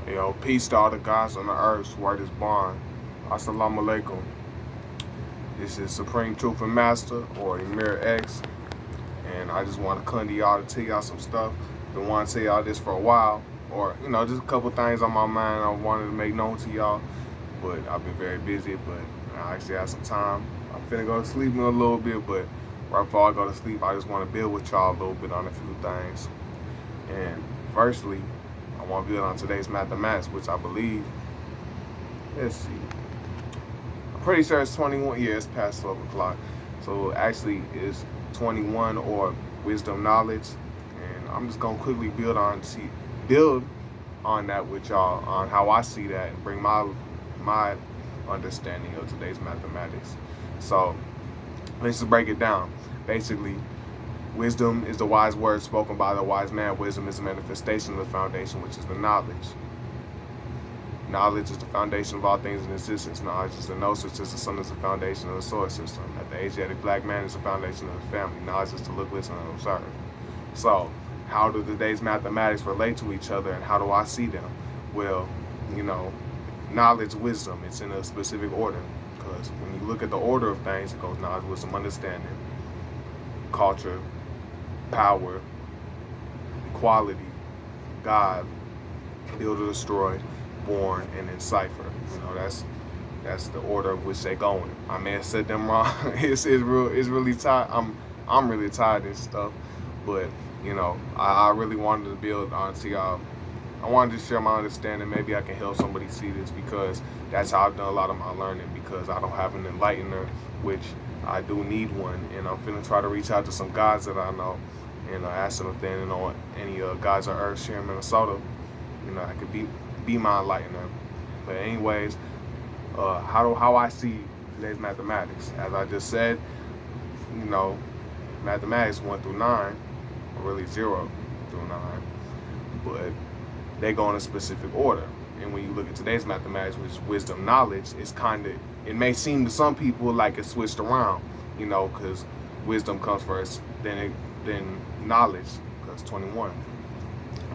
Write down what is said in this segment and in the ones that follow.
Yo, peace to all the guys on the earth, word is born. Assalamu alaikum. This is Supreme Truth and Master, or Emir X, and I just want to come to y'all to tell y'all some stuff. Been wanting to tell y'all this for a while, or just a couple things on my mind I wanted to make known to y'all, but I've been very busy, but I actually have some time. I'm finna go to sleep in a little bit, but right before I go to sleep, I just want to build with y'all a little bit on a few things. And firstly, I want to build on today's mathematics, which I believe, let's see, I'm pretty sure it's 21. Yeah, it's past 12 o'clock. So actually, it's 21 or wisdom knowledge. And I'm just gonna quickly build on that with y'all on how I see that and bring my understanding of today's mathematics. So let's just break it down. Basically, wisdom is the wise word spoken by the wise man. Wisdom is a manifestation of the foundation, which is the knowledge. Knowledge is the foundation of all things in existence. Knowledge is the gnosis, is the sun is the foundation of the solar system. That the Asiatic black man is the foundation of the family. Knowledge is to look, listen, and observe. So, how do today's mathematics relate to each other, and how do I see them? Well, knowledge, wisdom, it's in a specific order. Because when you look at the order of things, it goes knowledge, wisdom, understanding, culture, power, equality, God, build or destroy, born, and then cipher. That's the order of which they going. I may have said them wrong. It's really tired. I'm really tired of this stuff, but I really wanted to build onto y'all. I wanted to share my understanding. Maybe I can help somebody see this, because that's how I've done a lot of my learning, because I don't have an enlightener, which I do need one, and I'm finna try to reach out to some guys that I know and ask them if they know any guys on Earth here in Minnesota. I could be my enlightener. But anyways, how I see today's mathematics, as I just said, mathematics 1 through 9, or really 0 through 9, but they go in a specific order. And when you look at today's mathematics, which is wisdom knowledge, it may seem to some people like it's switched around, because wisdom comes first, then knowledge, because 21.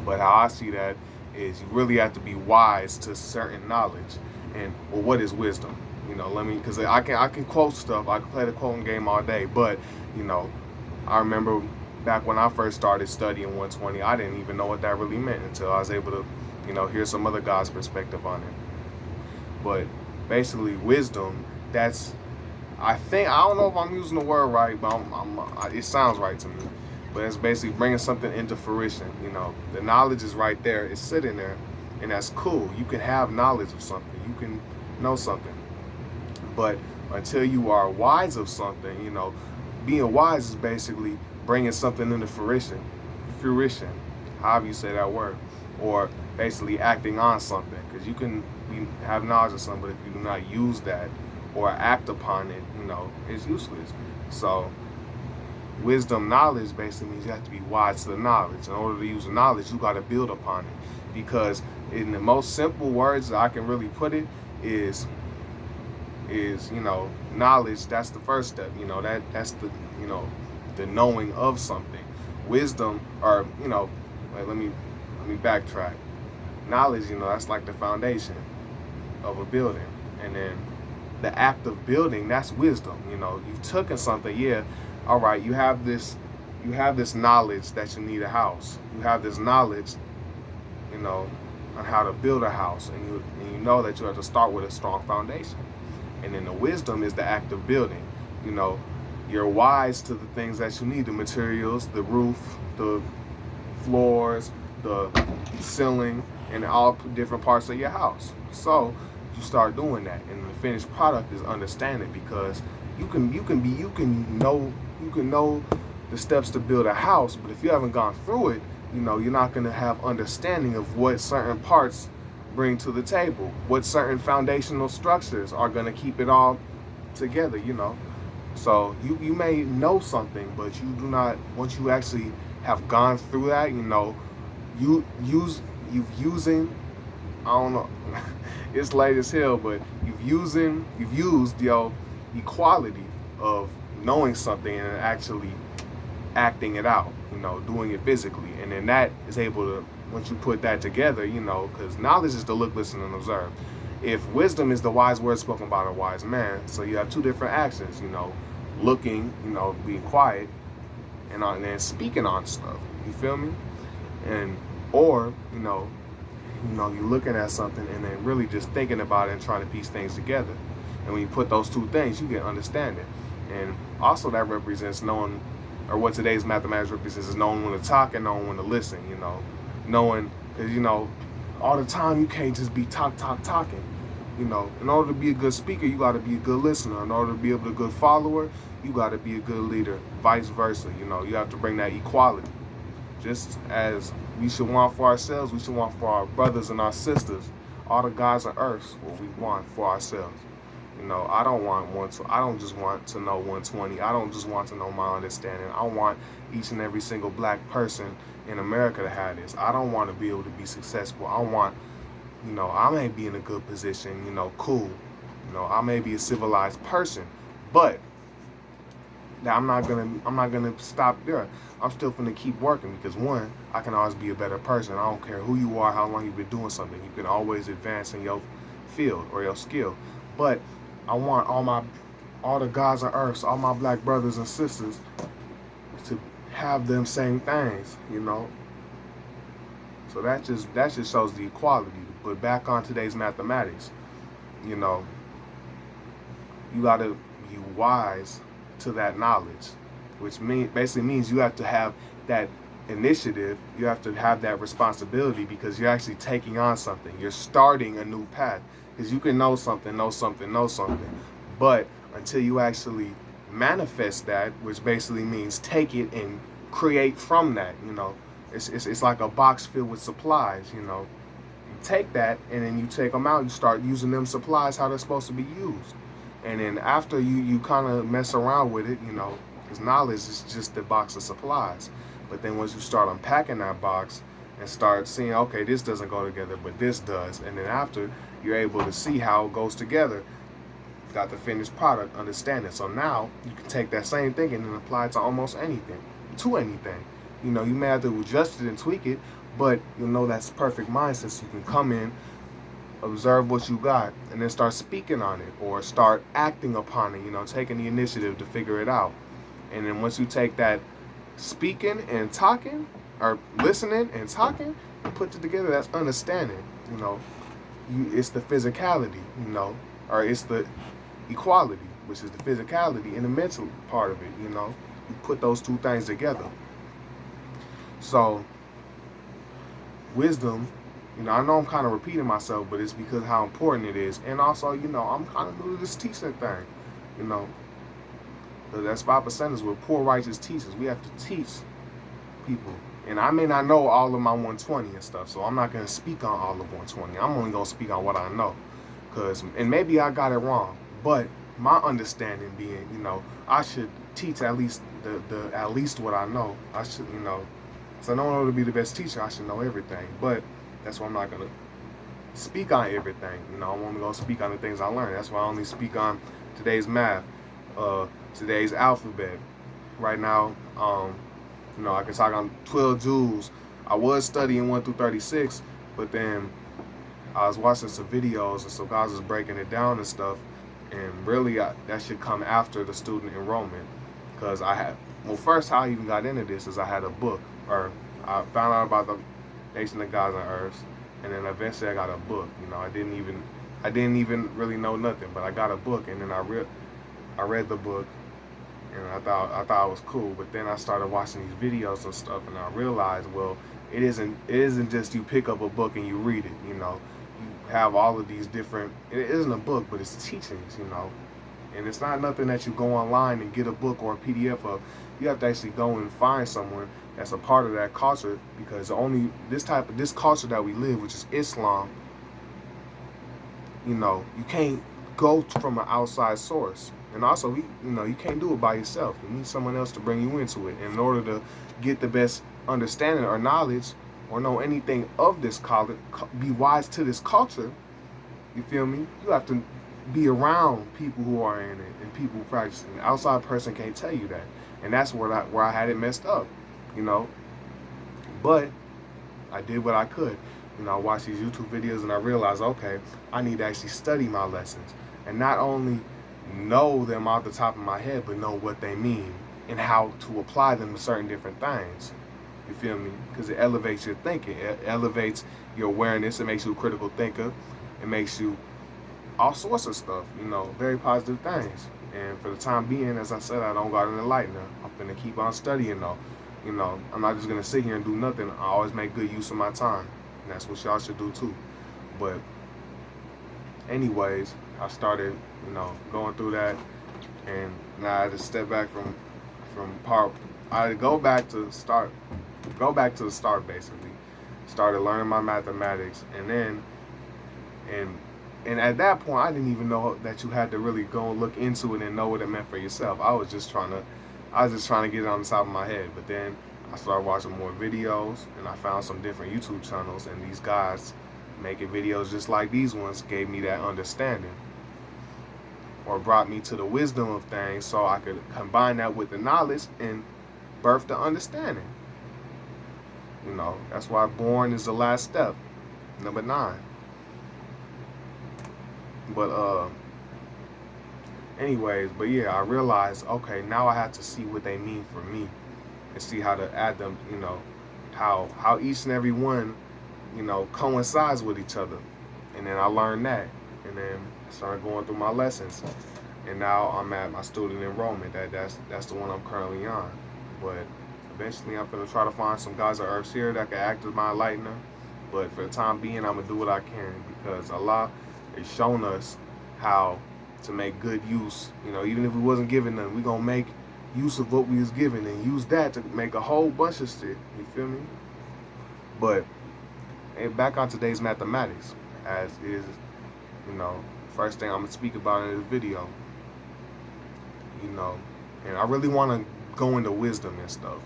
But how I see that is you really have to be wise to certain knowledge. And what is wisdom? Because I can quote stuff, I can play the quoting game all day, but I remember back when I first started studying 120, I didn't even know what that really meant until I was able to, hear some other guys' perspective on it. But basically, wisdom, I don't know if I'm using the word right, but it sounds right to me. But it's basically bringing something into fruition. The knowledge is right there, it's sitting there, and that's cool. You can have knowledge of something, you can know something. But until you are wise of something, being wise is basically bringing something into fruition, however you say that word, or basically acting on something. Because you can have knowledge of something, but if you do not use that or act upon it, it's useless. So wisdom knowledge basically means you have to be wise to the knowledge. In order to use the knowledge, you got to build upon it. Because in the most simple words that I can really put it is knowledge. That's the first step. That's the knowing of something. Wisdom, or let me backtrack. Knowledge, that's like the foundation of a building, and then the act of building, that's wisdom. You've taken something, yeah, all right, you have this knowledge that you need a house. You have this knowledge, on how to build a house, and you know that you have to start with a strong foundation. And then the wisdom is the act of building. You're wise to the things that you need, the materials, the roof, the floors, the ceiling, and all different parts of your house. So you start doing that, and the finished product is understanding, because you can know the steps to build a house, but if you haven't gone through it, you're not going to have understanding of what certain parts bring to the table, what certain foundational structures are going to keep it all together. So you may know something, but you do not, once you actually have gone through that, you've using, I don't know, it's late as hell, but you've used your equality of knowing something and actually acting it out, doing it physically, and then that is able to once you put that together, you know, because knowledge is to look, listen, and observe. If wisdom is the wise word spoken by a wise man, so you have two different actions, you know, looking, you know, being quiet, and then speaking on stuff. You feel me? And or you're looking at something and then really just thinking about it and trying to piece things together. And when you put those two things, you get understanding. And also that represents knowing, or what today's mathematics represents is knowing when to talk and knowing when to listen, you know. Knowing, because, you know, all the time you can't just be talking. You know, in order to be a good speaker, you got to be a good listener. In order to be able to be a good follower, you got to be a good leader. Vice versa, you know, you have to bring that equality. Just as we should want for ourselves, we should want for our brothers and our sisters. All the gods on earth, what we want for ourselves. You know, I don't just want to know 120. I don't just want to know my understanding. I want each and every single black person in America to have this. I don't want to be able to be successful. I want, you know, I may be in a good position, you know, cool. You know, I may be a civilized person, but now I'm not gonna stop there. I'm still gonna keep working because one, I can always be a better person. I don't care who you are, how long you've been doing something. You can always advance in your field or your skill. But I want all the gods on earth, all my black brothers and sisters to have them same things, you know. So that just shows the equality. But back on today's mathematics, you know, you gotta be wise to that knowledge, which basically means you have to have that initiative, you have to have that responsibility because you're actually taking on something. You're starting a new path because you can know something, but until you actually manifest that, which basically means take it and create from that, you know, it's like a box filled with supplies, you know. You take that and then you take them out, you start using them supplies how they're supposed to be used. And then after you kind of mess around with it, you know, because knowledge is just a box of supplies. But then once you start unpacking that box and start seeing, okay, this doesn't go together, but this does. And then after, you're able to see how it goes together. You got the finished product, understand it. So now you can take that same thing and then apply it to almost anything, You know, you may have to adjust it and tweak it, but you'll know that's perfect mindset. So you can come in, observe what you got, and then start speaking on it or start acting upon it, you know, taking the initiative to figure it out. And then once you take that speaking and talking, or listening and talking, and put it together, that's understanding, you know. It's the physicality, you know, or it's the equality, which is the physicality and the mental part of it, you know. You put those two things together. So, wisdom, you know, I know I'm kind of repeating myself, but it's because how important it is. And also, you know, I'm kind of new to this teaching thing, you know. That's 5%ers. We're poor righteous teachers. We have to teach people. And I may not know all of my 120 and stuff, so I'm not going to speak on all of 120. I'm only going to speak on what I know. And maybe I got it wrong, but my understanding being, you know, I should teach at least at least what I know. I should, you know, so in order to be the best teacher, I should know everything. But that's why I'm not going to speak on everything. You know, I'm only going to speak on the things I learned. That's why I only speak on today's math, today's alphabet. Right now, you know, I can talk on 12 joules. I was studying 1 through 36, but then I was watching some videos and so guys was breaking it down and stuff. And really, that should come after the student enrollment. Because first how I even got into this is I had a book, or I found out about the Nation of Gods on Earth, and then eventually I got a book. You know, I didn't even really know nothing, but I got a book, and then I read the book, and I thought it was cool. But then I started watching these videos and stuff, and I realized, well, it isn't just you pick up a book and you read it. You know, you have all of these different. It isn't a book, but it's teachings. You know, and it's not nothing that you go online and get a book or a PDF of. You have to actually go and find someone that's a part of that culture, because only this culture that we live, which is Islam, you know, you can't go from an outside source. And also, you can't do it by yourself. You need someone else to bring you into it. And in order to get the best understanding or knowledge or know anything of this culture, be wise to this culture, you feel me? You have to be around people who are in it and people who practice it. An outside person can't tell you that. And that's where I had it messed up, you know. But I did what I could. You know, I watched these YouTube videos and I realized, okay, I need to actually study my lessons and not only know them off the top of my head, but know what they mean and how to apply them to certain different things. You feel me? Because it elevates your thinking. It elevates your awareness. It makes you a critical thinker. It makes you all sorts of stuff, you know, very positive things. And for the time being, as I said, I don't got any light now. I'm gonna keep on studying though. You know, I'm not just gonna sit here and do nothing. I always make good use of my time. And that's what y'all should do too. But anyways, I started, you know, going through that, and now I just step back from part. I go back to the start basically. Started learning my mathematics, and then and at that point, I didn't even know that you had to really go and look into it and know what it meant for yourself. I was just trying to get it on the top of my head. But then I started watching more videos, and I found some different YouTube channels, and these guys making videos just like these ones gave me that understanding, or brought me to the wisdom of things, so I could combine that with the knowledge and birth the understanding. You know, that's why born is the last step, number 9. But anyways, but yeah, I realized, okay, now I have to see what they mean for me and see how to add them, you know, how each and every one, you know, coincides with each other. And then I learned that, and then I started going through my lessons, and now I'm at my student enrollment. That's the one I'm currently on. But eventually I'm gonna try to find some guys at Earth here that can act as my enlightener. But for the time being, I'm gonna do what I can, because Allah has shown us how to make good use. You know, even if we wasn't given none, we gonna make use of what we was given and use that to make a whole bunch of shit. You feel me? But back on today's mathematics, as is, you know, first thing I'm gonna speak about in this video. You know, and I really want to go into wisdom and stuff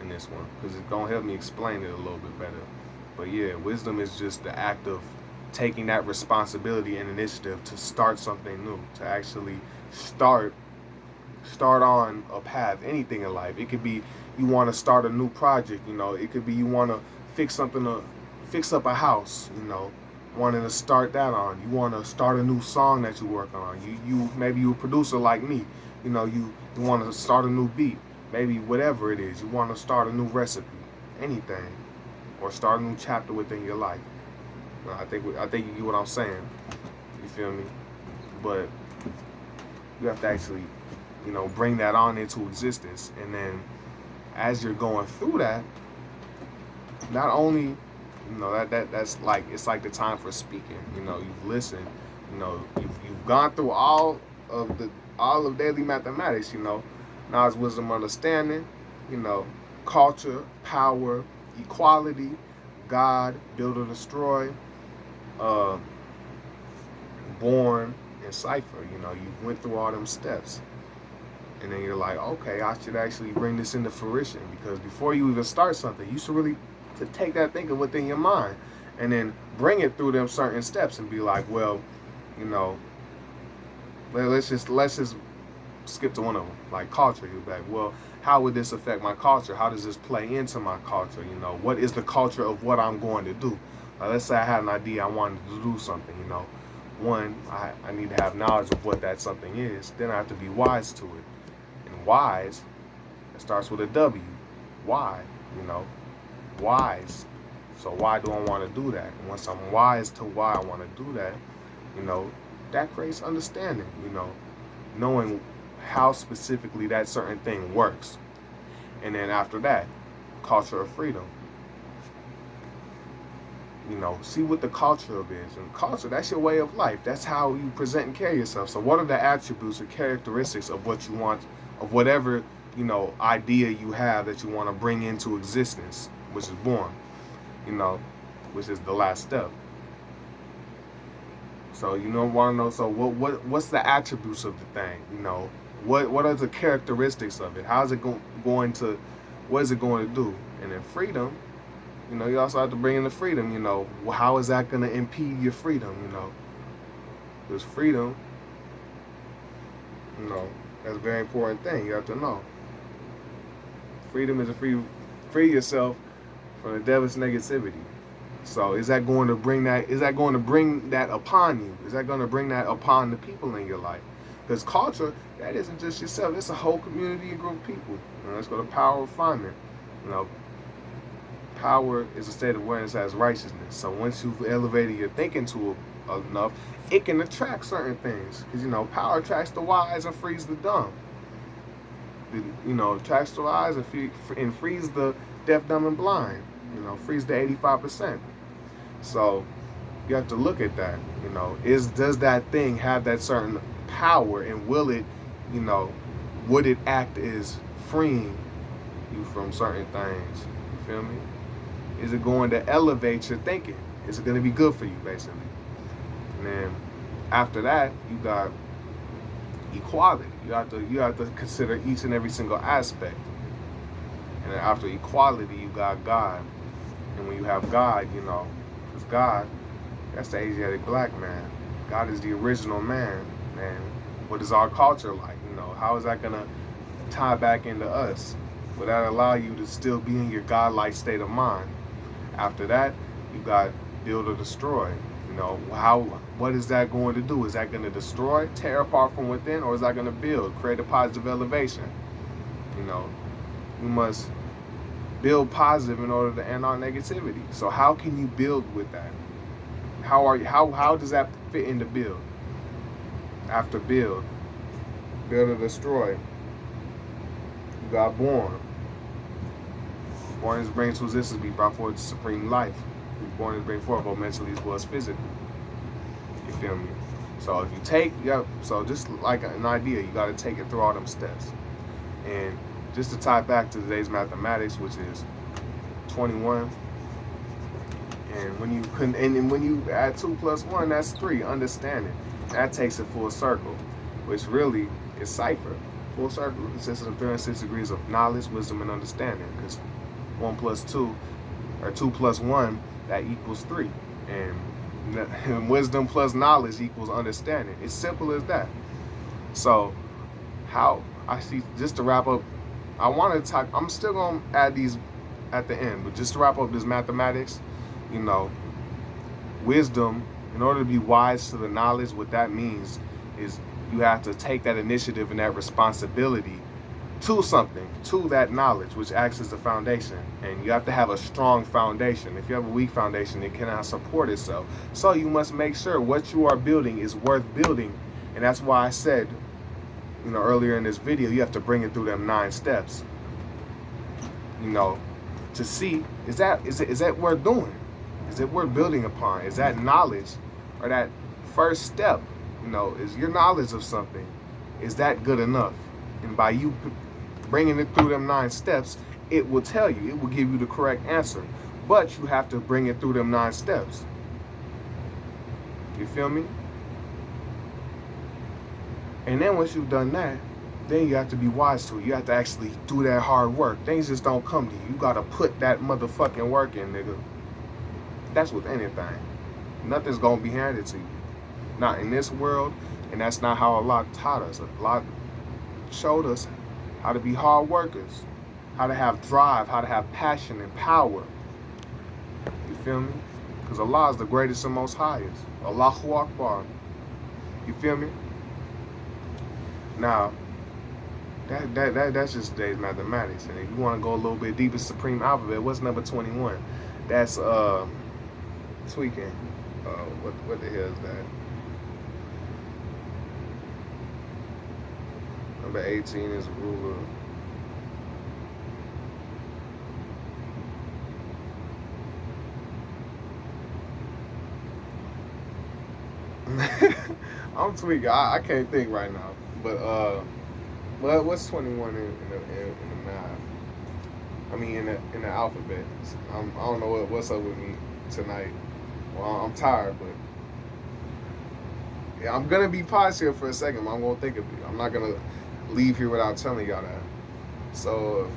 in this one, because it's gonna help me explain it a little bit better. But yeah, wisdom is just the act of taking that responsibility and initiative to start something new, to actually start on a path, anything in life. It could be you want to start a new project, you know. It could be you want to fix up a house, you know, wanting to start that on. You want to start a new song that you work on. You maybe you're a producer like me, you know, you want to start a new beat, maybe whatever it is. You want to start a new recipe, anything, or start a new chapter within your life. I think you get what I'm saying. You feel me? But you have to actually, you know, bring that on into existence. And then as you're going through that, not only, you know, that's like, it's like the time for speaking. You know, you've listened, you know, you've gone through all of daily mathematics, you know, knowledge, wisdom, understanding, you know, culture, power, equality, God, build or destroy, born, and cipher. You know, you went through all them steps, and then you're like, okay, I should actually bring this into fruition, because before you even start something, you should really to take that thinking within your mind and then bring it through them certain steps and be like, well, you know, let's just skip to one of them, like culture. You're like, well, how would this affect my culture? How does this play into my culture? You know, what is the culture of what I'm going to do? Let's say I had an idea, I wanted to do something, you know. One, I need to have knowledge of what that something is. Then I have to be wise to it. And wise, it starts with a W. Why? You know, wise. So why do I want to do that? And once I'm wise to why I want to do that, you know, that creates understanding, you know, knowing how specifically that certain thing works. And then after that, culture of freedom. You know, see what the culture of is. And culture, that's your way of life. That's how you present and carry yourself. So what are the attributes or characteristics of what you want, of whatever, you know, idea you have that you want to bring into existence, which is born, you know, which is the last step. So, you know, want to know, so what's the attributes of the thing? You know, what are the characteristics of it? How's it going to, what is it going to do? And then freedom, you know, you also have to bring in the freedom, you know. Well, how is that going to impede your freedom, you know? Because freedom, you know, that's a very important thing you have to know. Freedom is free yourself from the devil's negativity. So is that going to bring that? Is that going to bring that upon you? Is that going to bring that upon the people in your life? Because culture, that isn't just yourself. It's a whole community, a group of people. Let's go to power refinement. You know, power is a state of awareness as righteousness. So once you've elevated your thinking to enough, it can attract certain things. Because power attracts the wise and frees the dumb. Attracts the wise and frees the deaf, dumb, and blind. Frees the 85%. So you have to look at that. Does that thing have that certain power, and will it, would it act as freeing you from certain things? You feel me? Is it going to elevate your thinking? Is it going to be good for you, basically? And then after that, you got equality. You have to consider each and every single aspect. And then after equality, you got God. And when you have God, because God, that's the Asiatic black man. God is the original man. And what is our culture like? How is that going to tie back into us? Will that allow you to still be in your godlike state of mind? After that, you got build or destroy. What is that going to do? Is that going to destroy, tear apart from within, or is that going to build, create a positive elevation? You must build positive in order to end our negativity. So how can you build with that? How does that fit into build? After build or destroy, you got born. Born is bring to existence, be brought forth to supreme life. Born is bring forth both mentally as well as physically. You feel me? So if you take, so just like an idea, you got to take it through all them steps. And just to tie back to today's mathematics, which is 21. And when you add 2 plus 1, that's 3. Understanding. That takes it full circle, which really is cipher. Full circle consists of 306 degrees of knowledge, wisdom, and understanding. Because 1 plus 2, or 2 plus 1, that equals 3. And wisdom plus knowledge equals understanding. It's simple as that. So, how I see, just to wrap up, I want to talk, I'm still going to add these at the end, but just to wrap up this mathematics, wisdom, in order to be wise to the knowledge, what that means is you have to take that initiative and that responsibility to something, to that knowledge, which acts as the foundation. And you have to have a strong foundation. If you have a weak foundation, it cannot support itself. So you must make sure what you are building is worth building. And that's why I said, earlier in this video, you have to bring it through them 9 steps. To see, is that worth doing? Is it worth building upon? Is that knowledge, or that first step, is your knowledge of something, is that good enough? And by you bringing it through them 9 steps, it will tell you, it will give you the correct answer. But you have to bring it through them 9 steps. You feel me? And then once you've done that, then you have to be wise to it. You have to actually do that hard work. Things just don't come to you. You gotta put that motherfucking work in, nigga. That's with anything. Nothing's gonna be handed to you. Not in this world, and that's not how Allah taught us. Allah showed us how to be hard workers, how to have drive, how to have passion and power. You feel me? Because Allah is the greatest and most highest. Allahu Akbar. You feel me? Now, that's just today's mathematics. And if you want to go a little bit deeper, Supreme Alphabet, what's number 21? That's tweaking. What the hell is that? Number 18 is ruler. I'm tweaking. I can't think right now. But what's 21 in the math? I mean in the alphabet. I don't know what's up with me tonight. Well, I'm tired, but yeah, I'm gonna be positive for a second. But I'm gonna think of it. I'm not gonna leave here without telling y'all that. So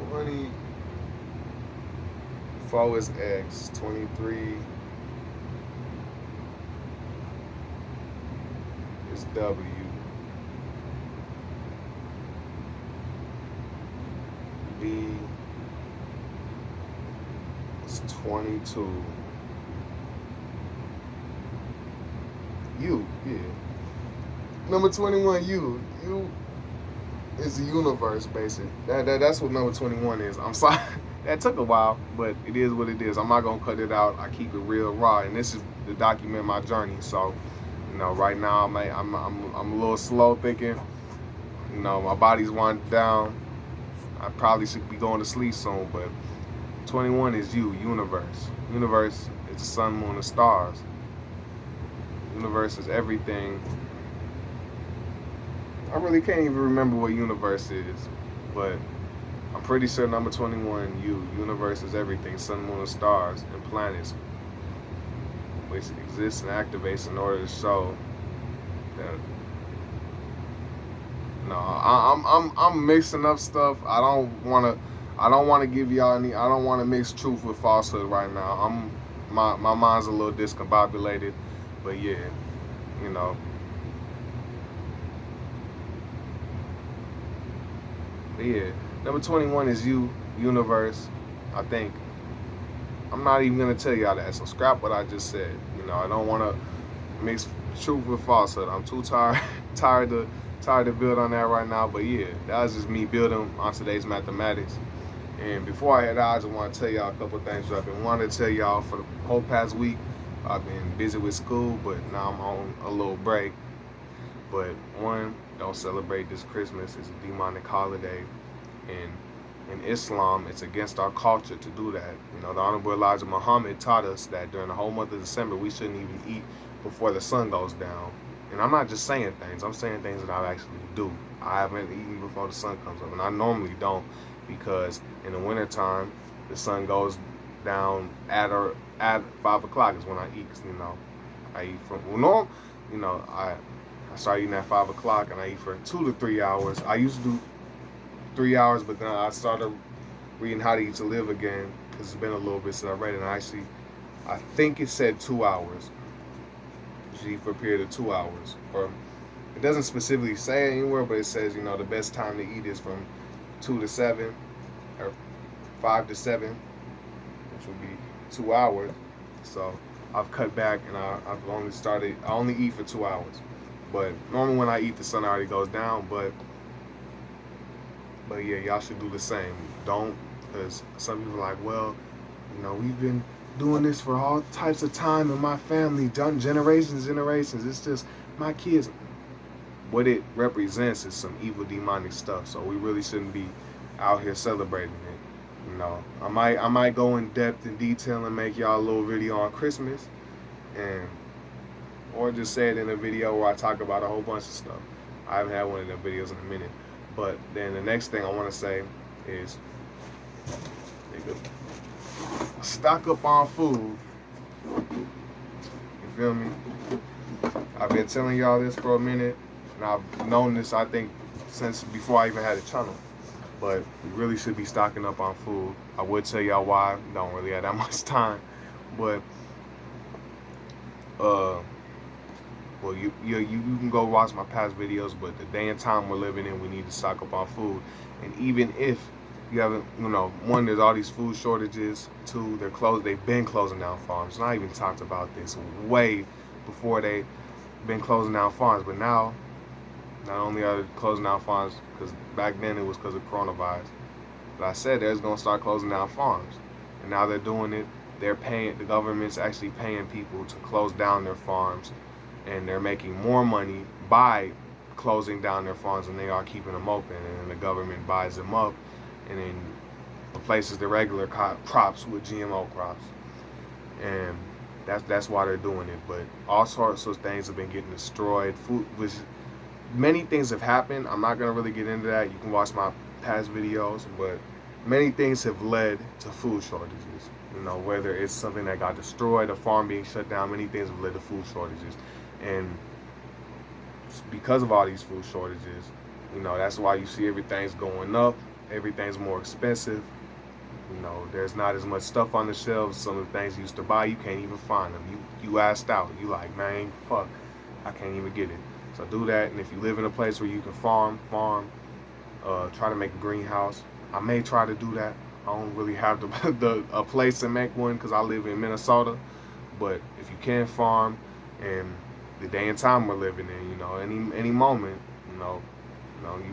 24 is X. 23 is W. V is 22. You, yeah. Number 21, you. You is the universe, basically. That's what number 21 is. I'm sorry. That took a while, but it is what it is. I'm not gonna cut it out. I keep it real raw, and this is to document my journey. So, right now I'm a little slow thinking. My body's winding down. I probably should be going to sleep soon, but 21 is you, universe. Universe is the sun, moon, and stars. Universe is everything. I really can't even remember what universe is, but I'm pretty sure number 21, universe is everything, sun, moon, and stars, and planets, which exists and activates in order to show that. No, I'm mixing up stuff. I don't wanna give y'all any. I don't wanna mix truth with falsehood right now. My mind's a little discombobulated, but yeah, you know. But yeah, number 21 is you, universe. I think I'm not even gonna tell y'all that. So scrap what I just said. I don't want to mix truth with falsehood. I'm too tired to build on that right now. But yeah, that was just me building on today's mathematics. And before I head out, I just want to tell y'all a couple things I've been wanting to tell y'all for the whole past week. I've been busy with school, but now I'm on a little break. But one, don't celebrate this Christmas. It's a demonic holiday. And in Islam, it's against our culture to do that. The Honorable Elijah Muhammad taught us that during the whole month of December, we shouldn't even eat before the sun goes down. And I'm not just saying things. I'm saying things that I actually do. I haven't eaten before the sun comes up. And I normally don't, because in the wintertime, the sun goes down at 5 o'clock is when I eat. I eat I start eating at 5 o'clock, and I eat for 2 to 3 hours. I used to do 3 hours, but then I started reading How to Eat to Live again, because it's been a little bit since I read it. And I think it said 2 hours. You eat for a period of 2 hours. Or it doesn't specifically say it anywhere, but it says, the best time to eat is from 2 to 7, or 5 to 7, which would be 2 hours. So I've cut back, and I only eat for 2 hours. But normally when I eat, the sun already goes down, but yeah, y'all should do the same. Don't, because some people are like, well, we've been doing this for all types of time in my family, done generations. It's just my kids. What it represents is some evil demonic stuff. So we really shouldn't be out here celebrating it. I might go in depth and detail and make y'all a little video on Christmas, or just say it in a video where I talk about a whole bunch of stuff. I haven't had one of them videos in a minute. But then the next thing I want to say is, stock up on food. You feel me? I've been telling y'all this for a minute, and I've known this, I think, since before I even had a channel. But we really should be stocking up on food. I would tell y'all why. Don't really have that much time. But, well, you can go watch my past videos, but the day and time we're living in, we need to stock up on food. And even if you haven't, one, there's all these food shortages. Two, they've been closing down farms. And I even talked about this way before they been closing down farms. But now, not only are they closing down farms, because back then it was because of coronavirus, but I said they're going to start closing down farms. And now they're doing it. The government's actually paying people to close down their farms. And they're making more money by closing down their farms than they are keeping them open. And then the government buys them up and then replaces the regular crops with GMO crops. And that's why they're doing it. But all sorts of things have been getting destroyed. Many things have happened. I'm not going to really get into that. You can watch my past videos. But many things have led to food shortages. Whether it's something that got destroyed, a farm being shut down, many things have led to food shortages. And because of all these food shortages, that's why you see everything's going up. Everything's more expensive. There's not as much stuff on the shelves. Some of the things you used to buy, you can't even find them. You asked out. You like, man, fuck, I can't even get it. So do that. And if you live in a place where you can farm, try to make a greenhouse. I may try to do that. I don't really have a place to make one because I live in Minnesota. But if you can farm, and the day and time we're living in, any moment, you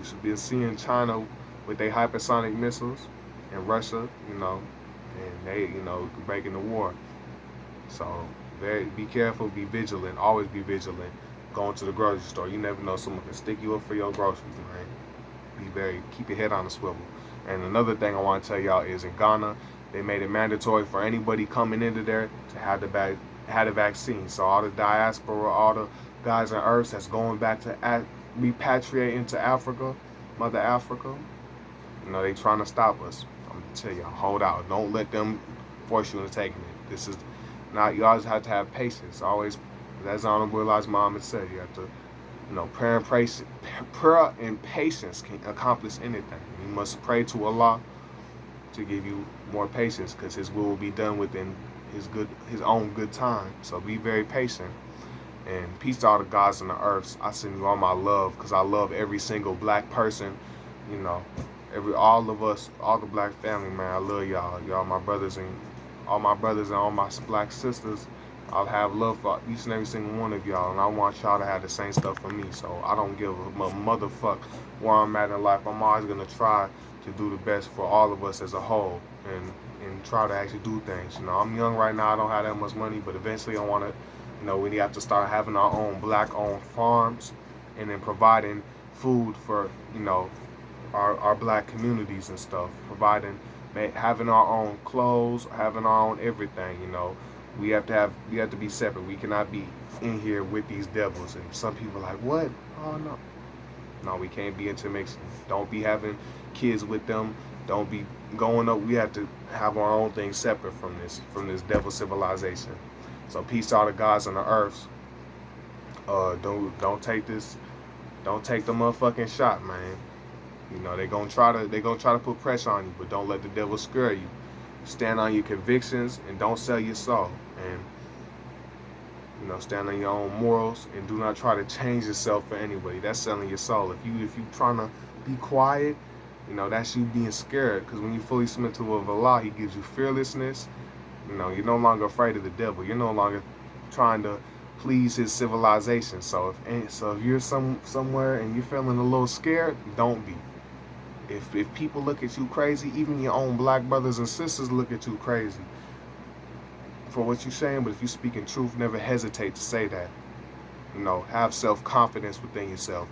should be seeing China with their hypersonic missiles, and Russia, and they, breaking the war. So be careful, be vigilant, always be vigilant. Going to the grocery store, you never know, someone can stick you up for your groceries, man. Keep your head on the swivel. And another thing I want to tell y'all is in Ghana, they made it mandatory for anybody coming into there to have the vaccine. So all the diaspora, all the guys on Earth that's going back to repatriate into Africa, Mother Africa, they trying to stop us. I'm gonna tell y'all, hold out. Don't let them force you into taking it. This is not. You always have to have patience. Always, as Honorable Elijah Muhammad said, you have to, prayer and patience can accomplish anything. You must pray to Allah to give you more patience, because His will be done within His own good time. So be very patient. And peace to all the gods on the earth. I send you all my love, because I love every single black person. All of us, all the black family, man. I love y'all. Y'all my brothers, and all my black sisters. I'll have love for each and every single one of y'all, and I want y'all to have the same stuff for me. So I don't give a motherfuck where I'm at in life. I'm always gonna try to do the best for all of us as a whole, and try to actually do things. I'm young right now. I don't have that much money, but eventually I want to. We have to start having our own black-owned farms, and then providing food for our black communities and stuff. Having our own clothes, having our own everything. We have to be separate. We cannot be in here with these devils. And some people are like, what? Oh no. No, we can't be intermixing. Don't be having kids with them. Don't be going up. We have to have our own thing separate from this devil civilization. So peace to all the gods on the earth. Don't take this. Don't take the motherfucking shot, man. They're gonna try to put pressure on you, but don't let the devil scare you. Stand on your convictions and don't sell your soul. And stand on your own morals, and do not try to change yourself for anybody. That's selling your soul. If you trying to be quiet, that's you being scared. Because when you fully submit to Allah, He gives you fearlessness. You're no longer afraid of the devil. You're no longer trying to please his civilization. So if you're somewhere and you're feeling a little scared, don't be. If people look at you crazy, even your own black brothers and sisters look at you crazy for what you're saying, but if you speak in truth, never hesitate to say that. Have self-confidence within yourself.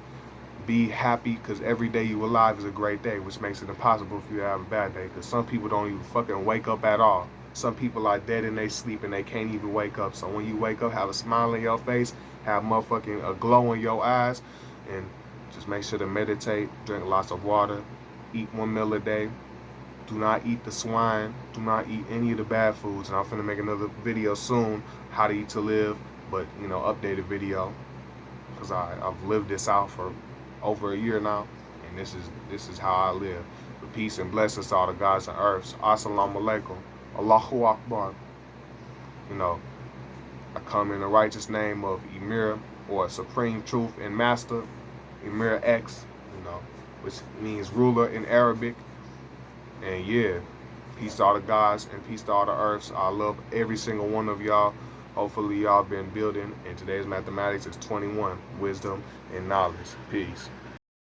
Be happy, because every day you alive is a great day, which makes it impossible for you to have a bad day, because some people don't even fucking wake up at all. Some people are dead in their sleep and they can't even wake up. So when you wake up, have a smile on your face, have motherfucking a glow in your eyes, and just make sure to meditate, drink lots of water, eat 1 meal a day. Do not eat the swine. Do not eat any of the bad foods. And I'm finna make another video soon, how to eat to live, but updated video, because I've lived this out for over a year now, and this is how I live. But peace and blessings to all the gods on earth. Assalamu alaikum. Allahu Akbar. I come in the righteous name of Emir, or Supreme Truth and Master, Emir X, which means ruler in Arabic. And yeah, peace to all the gods and peace to all the earths. I love every single one of y'all. Hopefully y'all been building, and today's mathematics is 21, wisdom and knowledge. Peace.